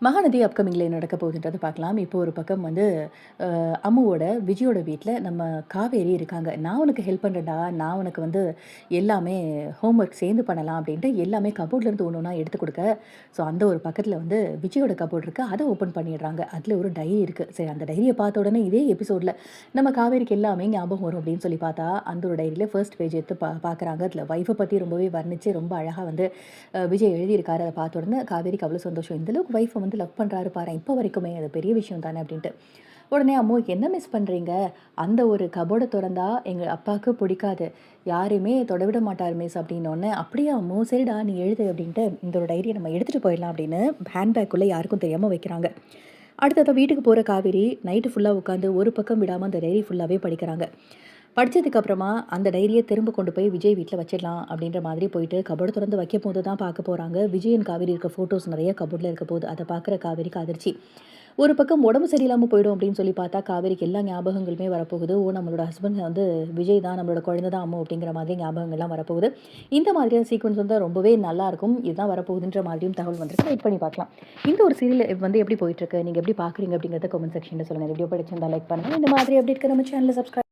மகாநதி அப்கமிங்கில் என்ன நடக்க போகுதுன்றதை பார்க்கலாம். இப்போ ஒரு பக்கம் வந்து அம்முவோட விஜயோட வீட்டில் நம்ம காவேரி இருக்காங்க. நான் உனக்கு ஹெல்ப் பண்ணுறேன்டா, நான் உனக்கு வந்து எல்லாமே ஹோம்ஒர்க் சேர்ந்து பண்ணலாம் அப்படின்ட்டு எல்லாமே கபோர்ட்லேருந்து ஒன்று ஒன்றா எடுத்து கொடுக்க. ஸோ அந்த ஒரு பக்கத்தில் வந்து விஜயோட கபோர்ட் இருக்குது, அதை ஓப்பன் பண்ணிடுறாங்க. அதில் ஒரு டைரி இருக்குது. சரி, அந்த டைரியை பார்த்த உடனே இதே எபிசோடில் நம்ம காவேரிக்கு எல்லாமே ஞாபகம் வரும் அப்படின்னு சொல்லி பார்த்தா, அந்த ஒரு டைரியில் ஃபர்ஸ்ட் பேஜ் எடுத்து பார்க்குறாங்க. அதில் ஒய்ஃபை பற்றி ரொம்பவே வர்ணித்து ரொம்ப அழகாக வந்து விஜய் எழுதியிருக்காரு. அதை பார்த்த உடனே காவேரிக்கு அவ்வளோ சந்தோஷம். இந்தளவுக்கு ஒய்ஃபை வந்து லவ் பண்ணுறாரு பாரு, இப்போ வரைக்குமே அது பெரிய விஷயம் தானே அப்படின்ட்டு. உடனே அம்மோ என்ன மிஸ் பண்ணுறீங்க, அந்த ஒரு கபோர்டை திறந்தா எங்கள் அப்பாவுக்கு பிடிக்காது, யாரையுமே தொடவிட மாட்டார் மிஸ் அப்படின்னோடனே, அப்படியே அம்மோ சரிடா நீ எழுது அப்படின்ட்டு இந்த ஒரு டைரியை நம்ம எடுத்துகிட்டு போயிடலாம் அப்படின்னு ஹேண்ட்பேக்குள்ளே யாருக்கும் தெரியாமல் வைக்கிறாங்க. அடுத்தது வீட்டுக்கு போகிற காவேரி நைட்டு ஃபுல்லாக உட்காந்து ஒரு பக்கம் விடாமல் அந்த டைரி ஃபுல்லாகவே படிக்கிறாங்க. படித்ததுக்கப்புறமா அந்த டைரியை திரும்ப கொண்டு போய் விஜய் வீட்டில் வச்சிடலாம் அப்படின்ற மாதிரி போயிட்டு கபோர்டு திறந்து வைக்க போது தான் பார்க்க போகிறாங்க. விஜயன் காவேரி இருக்க ஃபோட்டோஸ் நிறைய கபோர்டில் இருக்க போது அதை பார்க்குற காவேரிக்கு அதிர்ச்சி. ஒரு பக்கம் உடம்பு சரியில்லாமல் போயிடும் அப்படின்னு சொல்லி பார்த்தா காவேரிக்கு எல்லா ஞாபகங்களுமே வரப்போகுது. ஓ, நம்மளோட ஹஸ்பண்ட் வந்து விஜய் தான், நம்மளோட குழந்தை தான் அம்மா அப்படிங்கிற மாதிரி ஞாபகங்கள்லாம் வரப்போகுது. இந்த மாதிரியான சீக்வன்ஸ் வந்து ரொம்பவே நல்லாயிருக்கும். இதுதான் வரப்போகுதுன்ற மாதிரியும் தகவல் வந்துருக்கு. வெயிட் பண்ணி பார்க்கலாம். இந்த ஒரு சீரியல் வந்து எப்படி போயிட்டுருக்கு, நீங்கள் எப்படி பார்க்குறீங்க அப்படிங்கிறத கமெண்ட் செக்ஷனில் சொல்லுங்கள். வீடியோ பிடிச்சிருந்தா லைக் பண்ணுங்கள். இந்த மாதிரி எப்படி இருக்க நம்ம சேனலில் சப்ஸ்கிரைப்